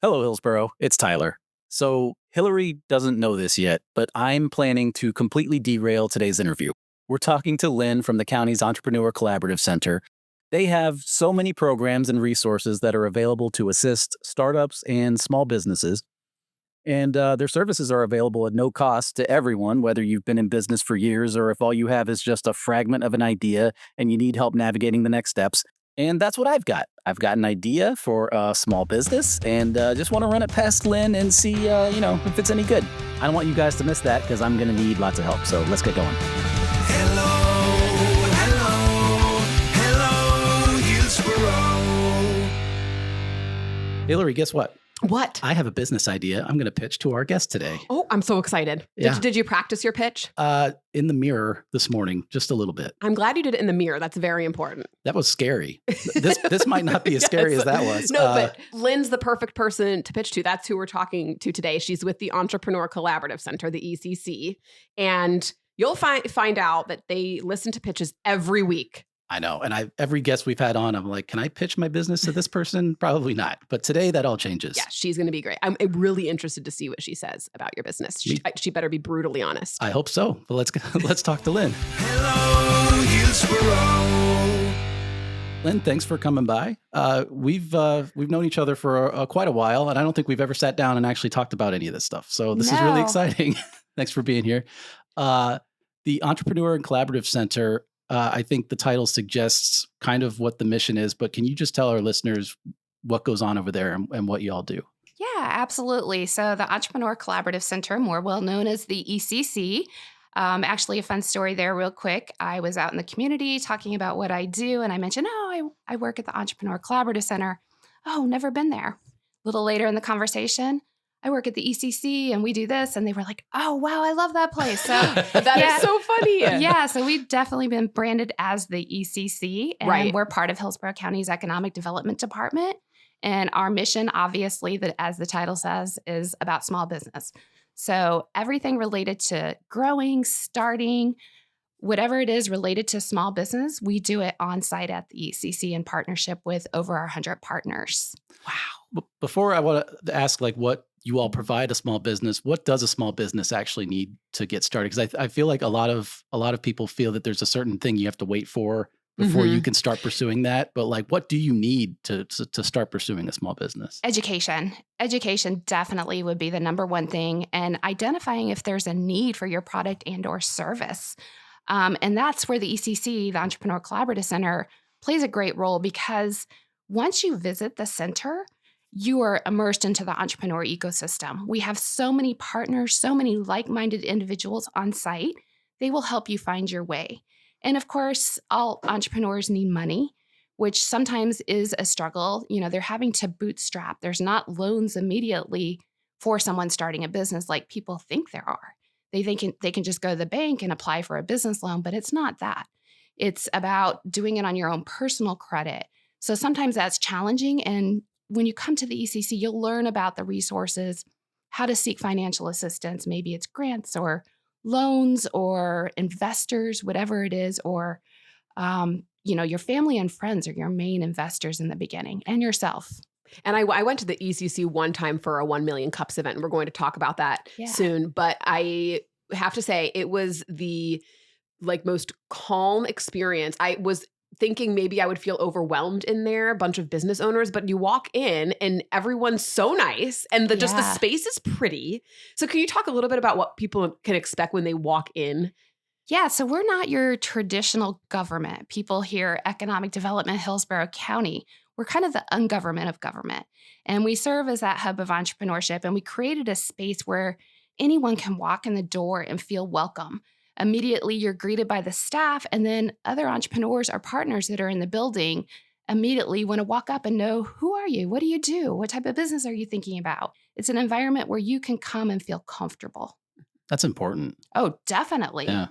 Hello, Hillsborough. It's Tyler. So, Hilary doesn't know this yet, but I'm planning to completely derail today's interview. We're talking to Lynn from the county's Entrepreneur Collaborative Center. They have so many programs and resources that are available to assist startups and small businesses. And their services are available at no cost to everyone, whether you've been in business for years or if all you have is just a fragment of an idea and you need help navigating the next steps. And that's what I've got. I've got an idea for a small business and just want to run it past Lynn and see, if it's any good. I don't want you guys to miss that because I'm going to need lots of help. So let's get going. Hello, Hillsborough. Hilary, guess what? What? I have a business idea I'm going to pitch to our guest today. Oh, I'm so excited. Yeah. Did you practice your pitch? In the mirror this morning, just a little bit. I'm glad you did it in the mirror. That's very important. That was scary. This might not be as scary as that was. No, but Lynn's the perfect person to pitch to. That's who we're talking to today. She's with the Entrepreneur Collaborative Center, the ECC. And you'll find out that they listen to pitches every week. I know. And every guest we've had on, I'm like, can I pitch my business to this person? Probably not. But today that all changes. Yeah, she's going to be great. I'm really interested to see what she says about your business. She better be brutally honest. I hope so. But let's talk to Lynn. Hello, Hillsborough. Lynn, thanks for coming by. We've known each other for quite a while, and I don't think we've ever sat down and actually talked about any of this stuff. So this is really exciting. Thanks for being here. The Entrepreneur and Collaborative Center, I think the title suggests kind of what the mission is, but can you just tell our listeners what goes on over there and what you all do? Yeah, absolutely. So the Entrepreneur Collaborative Center, more well known as the ECC, actually a fun story there real quick. I was out in the community talking about what I do, and I mentioned, I work at the Entrepreneur Collaborative Center. Oh, never been there. A little later in the conversation, I work at the ECC and we do this. And they were like, oh, wow, I love that place. So that is so funny. Yeah. So we've definitely been branded as the ECC, and we're part of Hillsborough County's Economic Development Department. And our mission, obviously, that as the title says, is about small business. So everything related to growing, starting, whatever it is related to small business, we do it on site at the ECC in partnership with over 100 partners. Wow. Before I want to ask what you all provide a small business, what does a small business actually need to get started? Because I feel like a lot of people feel that there's a certain thing you have to wait for before you can start pursuing that. But what do you need to start pursuing a small business? Education Definitely would be the number one thing, and identifying if there's a need for your product and or service. And that's where the ECC, the Entrepreneur Collaborative Center, plays a great role, because once you visit the center, you are immersed into the entrepreneur ecosystem. We have so many partners, so many like-minded individuals on site. They will help you find your way. And of course, all entrepreneurs need money, which sometimes is a struggle. They're having to bootstrap. There's not loans immediately for someone starting a business like people think there are. They think they can just go to the bank and apply for a business loan, but it's not that. It's about doing it on your own personal credit. So sometimes that's challenging. And when you come to the ECC, you'll learn about the resources, how to seek financial assistance. Maybe it's grants or loans or investors, whatever it is, or, your family and friends are your main investors in the beginning, and yourself. And I went to the ECC one time for a 1 Million Cups event. And we're going to talk about that soon. But I have to say, it was the most calm experience. I was thinking maybe I would feel overwhelmed in there, a bunch of business owners, but you walk in and everyone's so nice, and just the space is pretty. So can you talk a little bit about what people can expect when they walk in? Yeah, so we're not your traditional government. People hear Economic Development Hillsborough County. We're kind of the ungovernment of government. And we serve as that hub of entrepreneurship. And we created a space where anyone can walk in the door and feel welcome. Immediately, you're greeted by the staff, and then other entrepreneurs or partners that are in the building immediately want to walk up and know, who are you? What do you do? What type of business are you thinking about? It's an environment where you can come and feel comfortable. That's important. Oh, definitely. Yeah.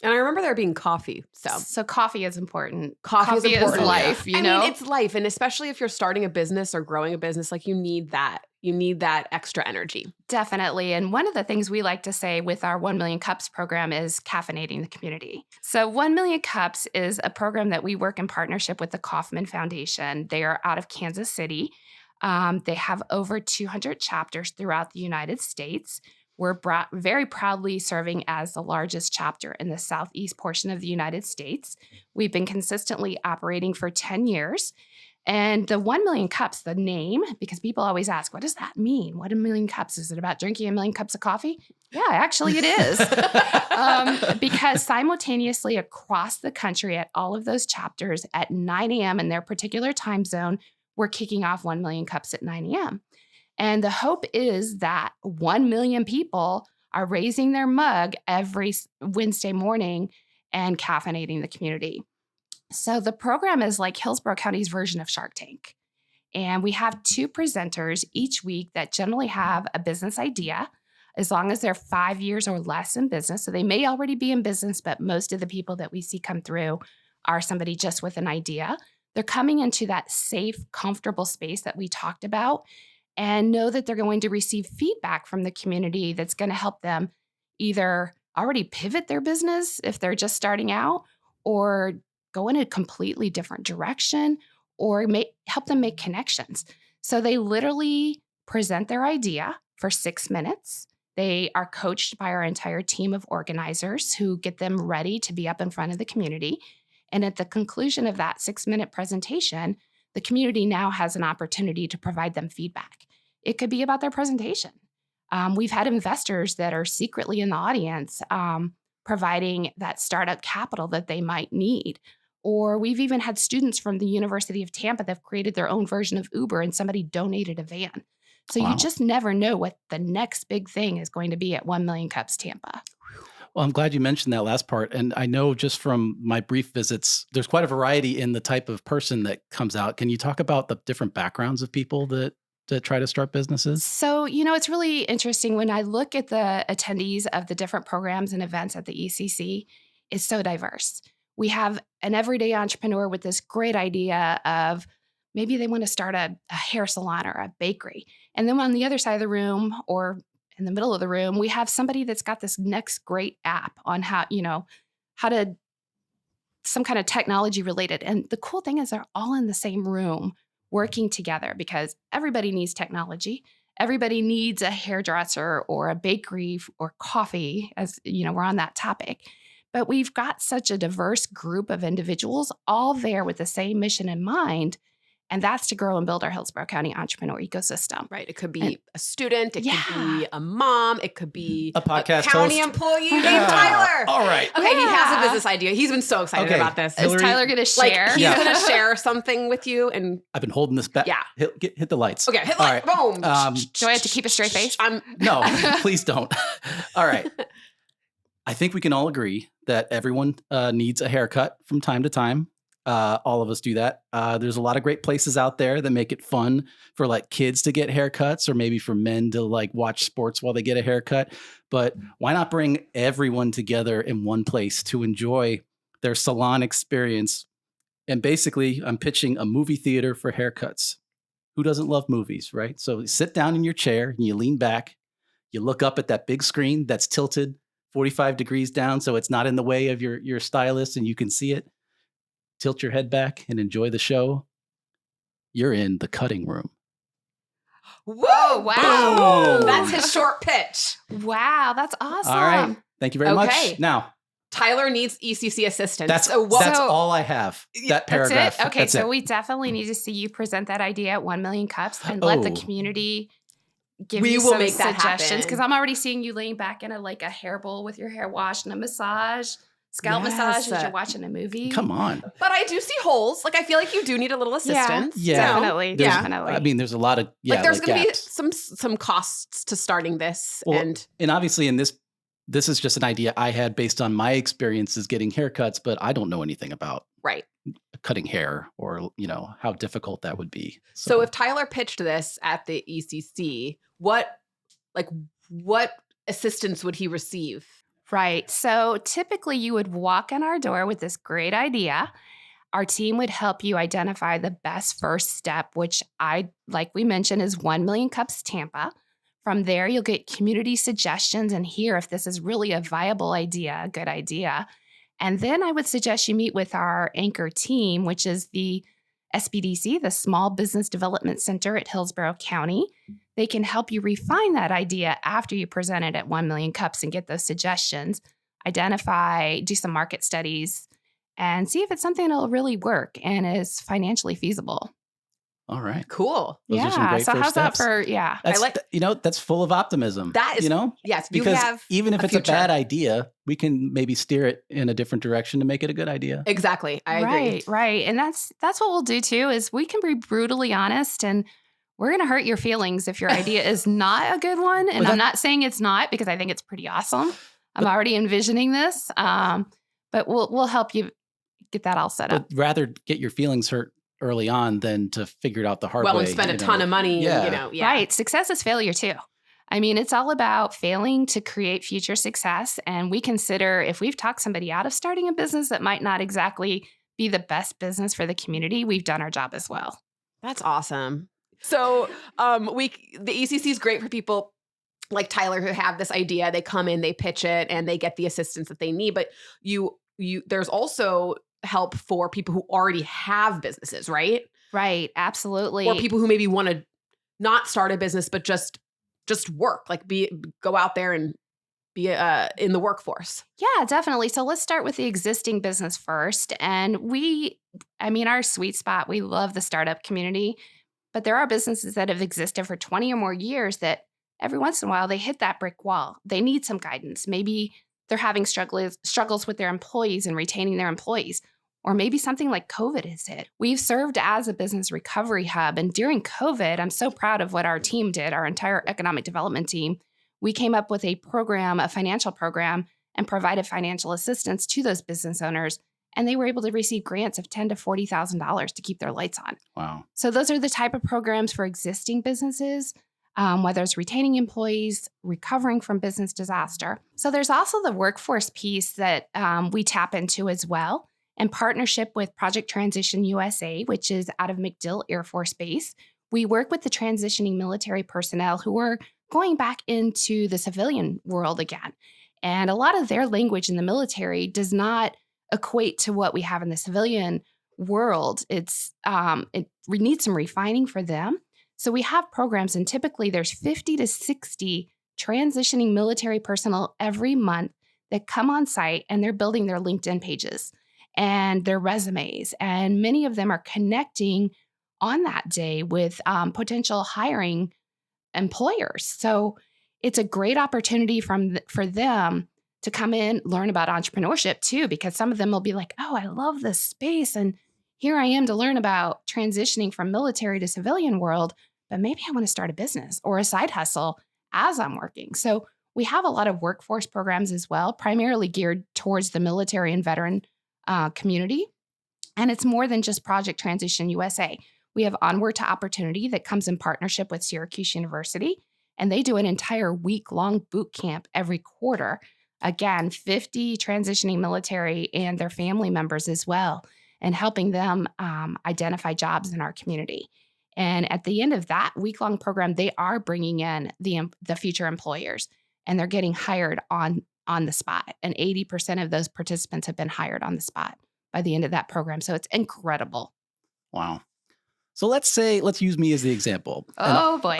And I remember there being coffee. So coffee is important. Coffee is important. Is life, I mean, it's life. And especially if you're starting a business or growing a business, you need that. You need that extra energy. Definitely. And one of the things we like to say with our 1 Million Cups program is caffeinating the community. So 1 Million Cups is a program that we work in partnership with the Kauffman Foundation. They are out of Kansas City. They have over 200 chapters throughout the United States. We're very proudly serving as the largest chapter in the southeast portion of the United States. We've been consistently operating for 10 years. And the 1 million cups, the name, because people always ask, what does that mean? What 1 million cups? Is it about drinking 1 million cups of coffee? Yeah, actually it is. Because simultaneously across the country at all of those chapters at 9 a.m. in their particular time zone, we're kicking off 1 million cups at 9 a.m. And the hope is that 1 million people are raising their mug every Wednesday morning and caffeinating the community. So the program is like Hillsborough County's version of Shark Tank. And we have 2 presenters each week that generally have a business idea, as long as they're 5 years or less in business. So they may already be in business, but most of the people that we see come through are somebody just with an idea. They're coming into that safe, comfortable space that we talked about and know that they're going to receive feedback from the community that's going to help them either already pivot their business if they're just starting out, or go in a completely different direction, or help them make connections. So they literally present their idea for 6 minutes. They are coached by our entire team of organizers who get them ready to be up in front of the community. And at the conclusion of that 6-minute presentation, the community now has an opportunity to provide them feedback. It could be about their presentation. We've had investors that are secretly in the audience providing that startup capital that they might need. Or we've even had students from the University of Tampa that have created their own version of Uber and somebody donated a van. So you just never know what the next big thing is going to be at 1 Million Cups Tampa. Well, I'm glad you mentioned that last part. And I know just from my brief visits, there's quite a variety in the type of person that comes out. Can you talk about the different backgrounds of people that try to start businesses? So, it's really interesting when I look at the attendees of the different programs and events at the ECC, it's so diverse. We have an everyday entrepreneur with this great idea of maybe they want to start a hair salon or a bakery. And then on the other side of the room or in the middle of the room, we have somebody that's got this next great app on how to some kind of technology related. And the cool thing is they're all in the same room working together because everybody needs technology. Everybody needs a hairdresser or a bakery or coffee, as we're on that topic. But we've got such a diverse group of individuals all there with the same mission in mind. And that's to grow and build our Hillsborough County entrepreneur ecosystem. Right. It could be a student. It could be a mom. It could be a podcast county host. Employee named Tyler. All right. Okay. He has a business idea. He's been so excited about this. Is Tyler going to share? He's going to share something with you. And I've been holding this back. Yeah. Hit the lights. Okay. Hit light. Boom. Do I have to keep a straight face? No, please don't. All right. I think we can all agree that everyone needs a haircut from time to time. All of us do that. There's a lot of great places out there that make it fun for like kids to get haircuts, or maybe for men to like watch sports while they get a haircut. But why not bring everyone together in one place to enjoy their salon experience? And basically, I'm pitching a movie theater for haircuts. Who doesn't love movies, right? So you sit down in your chair and you lean back. You look up at that big screen that's tilted 45 degrees down so it's not in the way of your stylist and you can see it. Tilt your head back and enjoy the show. You're in the cutting room. Whoa, wow. Boom. That's his short pitch. Wow, that's awesome. All right. Thank you very much. Now, Tyler needs ECC assistance. That's all I have. That paragraph. That's it? Okay, that's so it. we definitely need to see you present that idea at 1 Million Cups and let the community give you some suggestions. Because I'm already seeing you laying back in a hair bowl with your hair washed and a massage. Scalp massage as you're watching a movie. Come on. But I do see holes. I feel like you do need a little assistance. Yeah. Definitely. I mean, there's a lot of, there's going to be gaps. some costs to starting this. Well, and obviously in this is just an idea I had based on my experiences getting haircuts, but I don't know anything about cutting hair or, how difficult that would be. So if Tyler pitched this at the ECC, what assistance would he receive? Right. So typically you would walk in our door with this great idea. Our team would help you identify the best first step, which like we mentioned, is 1 Million Cups Tampa. From there, you'll get community suggestions and hear if this is really a viable idea, a good idea. And then I would suggest you meet with our anchor team, which is the SBDC, the Small Business Development Center at Hillsborough County. They can help you refine that idea after you present it at 1 million cups and get those suggestions, identify, do some market studies, and see if it's something that'll really work and is financially feasible. All right. Cool. Those are some great So first how's steps. that for, yeah. That's, I like- that's full of optimism. That is, yes, you because have even if a it's future. a bad idea, we can maybe steer it in a different direction to make it a good idea. Exactly. I agree. Right. And that's what we'll do too, is we can be brutally honest, and we're going to hurt your feelings if your idea is not a good one. And I'm not saying it's not, because I think it's pretty awesome. I'm already envisioning this. But we'll help you get that all set up. But rather get your feelings hurt early on than to figure it out the hard way. Well, and spend a ton of money. Yeah. Yeah. Right. Success is failure too. I mean, it's all about failing to create future success. And we consider, if we've talked somebody out of starting a business that might not exactly be the best business for the community, we've done our job as well. That's awesome. So the ECC is great for people like Tyler who have this idea. They come in, they pitch it, and they get the assistance that they need. But there's also help for people who already have businesses, right? Right. Absolutely. Or people who maybe want to not start a business, but just work, like go out there and be in the workforce. Yeah, definitely. So let's start with the existing business first. And our sweet spot, we love the startup community, but there are businesses that have existed for 20 or more years that every once in a while they hit that brick wall. They need some guidance. Maybe they're having struggles with their employees and retaining their employees. Or maybe something like COVID has hit. We've served as a business recovery hub. And during COVID, I'm so proud of what our team did, our entire economic development team. We came up with a financial program, and provided financial assistance to those business owners. And they were able to receive grants of $10,000 to $40,000 to keep their lights on. Wow. So those are the type of programs for existing businesses, whether it's retaining employees, recovering from business disaster. So there's also the workforce piece that we tap into as well. In partnership with Project Transition USA, which is out of MacDill Air Force Base, we work with the transitioning military personnel who are going back into the civilian world again. And a lot of their language in the military does not equate to what we have in the civilian world. It needs some refining for them. So we have programs, and typically there's 50 to 60 transitioning military personnel every month that come on site, and they're building their LinkedIn pages and their resumes. And many of them are connecting on that day with potential hiring employers. So it's a great opportunity for them to come in, learn about entrepreneurship too, because some of them will be like, oh, I love this space. And here I am to learn about transitioning from military to civilian world, but maybe I want to start a business or a side hustle as I'm working. So we have a lot of workforce programs as well, primarily geared towards the military and veteran community. And it's more than just Project Transition USA. We have Onward to Opportunity that comes in partnership with Syracuse University, and they do an entire week-long boot camp every quarter. Again, 50 transitioning military and their family members as well, and helping them identify jobs in our community. And at the end of that week-long program, they are bringing in the future employers, and they're getting hired on the spot. And 80% of those participants have been hired on the spot by the end of that program. So it's incredible. Wow. So let's use me as the example. Oh boy.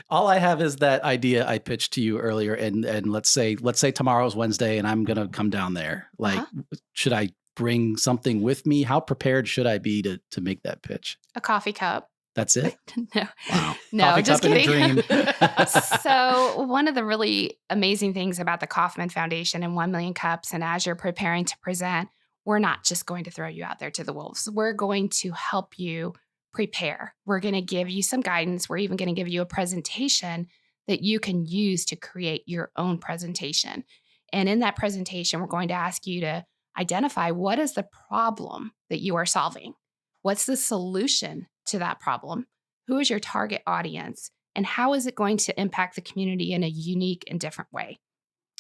All I have is that idea I pitched to you earlier. And let's say tomorrow's Wednesday and I'm going to come down there. Like, should I bring something with me? How prepared should I be to make that pitch? A coffee cup. That's it? No. Wow. No, Coffee just cup kidding. and a dream. So one of the really amazing things about the Kauffman Foundation and 1 Million Cups, and as you're preparing to present, we're not just going to throw you out there to the wolves. We're going to help you prepare. We're going to give you some guidance. We're even going to give you a presentation that you can use to create your own presentation. And in that presentation, we're going to ask you to identify what is the problem that you are solving. What's the solution to that problem? Who is your target audience? And how is it going to impact the community in a unique and different way?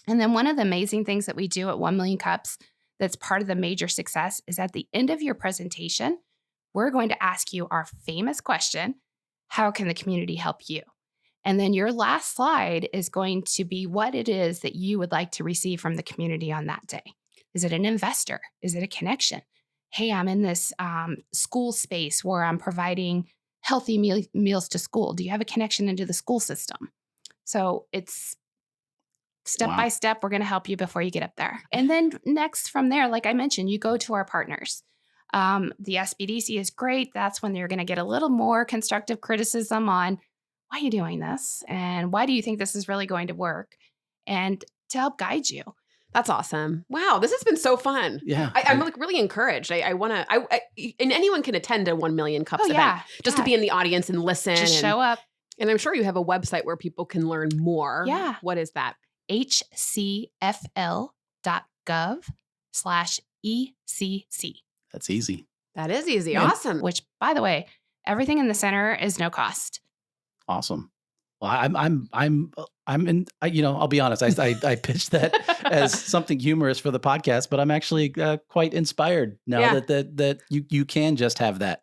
And then one of the amazing things that we do at 1 Million Cups that's part of the major success is at the end of your presentation, we're going to ask you our famous question, how can the community help you? And then your last slide is going to be what it is that you would like to receive from the community on that day. Is it an investor? Is it a connection? hey, I'm in this school space where I'm providing healthy meals to school. Do you have a connection into the school system? So it's step by step. We're going to help you before you get up there. And then next from there, like I mentioned, you go to our partners. The SBDC is great. That's when you're going to get a little more constructive criticism on why are you doing this? And why do you think this is really going to work? And to help guide you. That's awesome. Wow, this has been so fun. Yeah. I'm like really encouraged. I want to, and anyone can attend a 1 million cups event just to be in the audience and listen. Just show up. And I'm sure you have a website where people can learn more. Yeah. What is that? hcfl.gov/ECC. That's easy. That is easy. Yeah. Awesome. Which, by the way, everything in the center is no cost. Awesome. Well, I'm in, I'll be honest. I pitched that as something humorous for the podcast, but I'm actually quite inspired now that you can just have that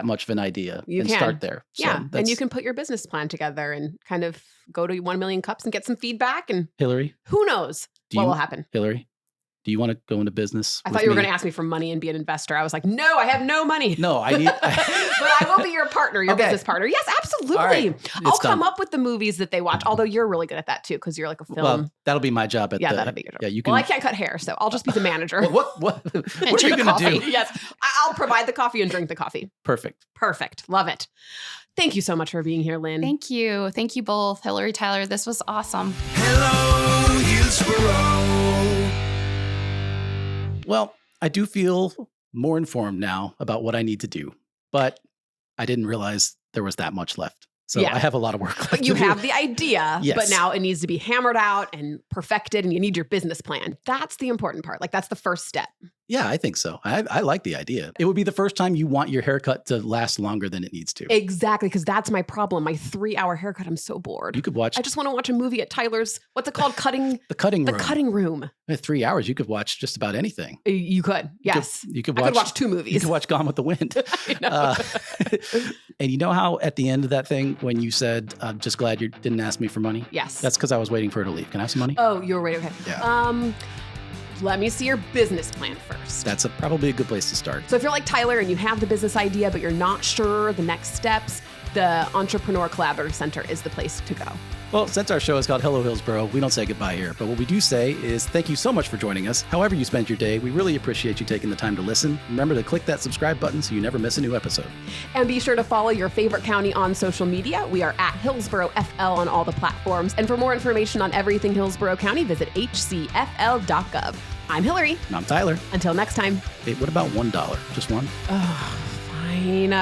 much of an idea and start there. So and you can put your business plan together and kind of go to 1 million cups and get some feedback. And Hillary, who knows what will happen? Hillary, do you want to go into business? I thought you were going to ask me for money and be an investor. I was like, no, I have no money. No, I need. But I will be your partner, your business partner. Yes, absolutely. Right. I'll come up with the movies that they watch. Although you're really good at that too, because you're like a film. Well, that'll be my job that'll be your job. Yeah, you can. Well, I can't cut hair, so I'll just be the manager. What are you going to do? Yes, I'll provide the coffee and drink the coffee. Perfect. Love it. Thank you so much for being here, Lynn. Thank you both, Hilary, Tyler. This was awesome. Hello, Hillsborough. Well, I do feel more informed now about what I need to do, but I didn't realize there was that much left. So I have a lot of work left. But you have the idea, Yes. but now it needs to be hammered out and perfected, and you need your business plan. That's the important part. Like, that's the first step. Yeah, I think so. I like the idea. It would be the first time you want your haircut to last longer than it needs to. Exactly, because that's my problem. My 3-hour haircut, I'm so bored. You could watch I just want to watch a movie at Tyler's, what's it called? the cutting room. The cutting room. 3 hours, you could watch just about anything. You could, yes. You could I could watch 2 movies. You could watch Gone with the Wind. I know. And you know how at the end of that thing, when you said, I'm just glad you didn't ask me for money? Yes. That's because I was waiting for her to leave. Can I have some money? Oh, you're right. Okay. Yeah. Let me see your business plan first. That's probably a good place to start. So if you're like Tyler and you have the business idea, but you're not sure the next steps, the Entrepreneur Collaborative Center is the place to go. Well, since our show is called Hello Hillsborough, we don't say goodbye here. But what we do say is thank you so much for joining us. However you spend your day, we really appreciate you taking the time to listen. Remember to click that subscribe button so you never miss a new episode. And be sure to follow your favorite county on social media. We are at Hillsborough FL on all the platforms. And for more information on everything Hillsborough County, visit hcfl.gov. I'm Hilary. And I'm Tyler. Until next time. Hey, what about $1? Just one? Oh, fine.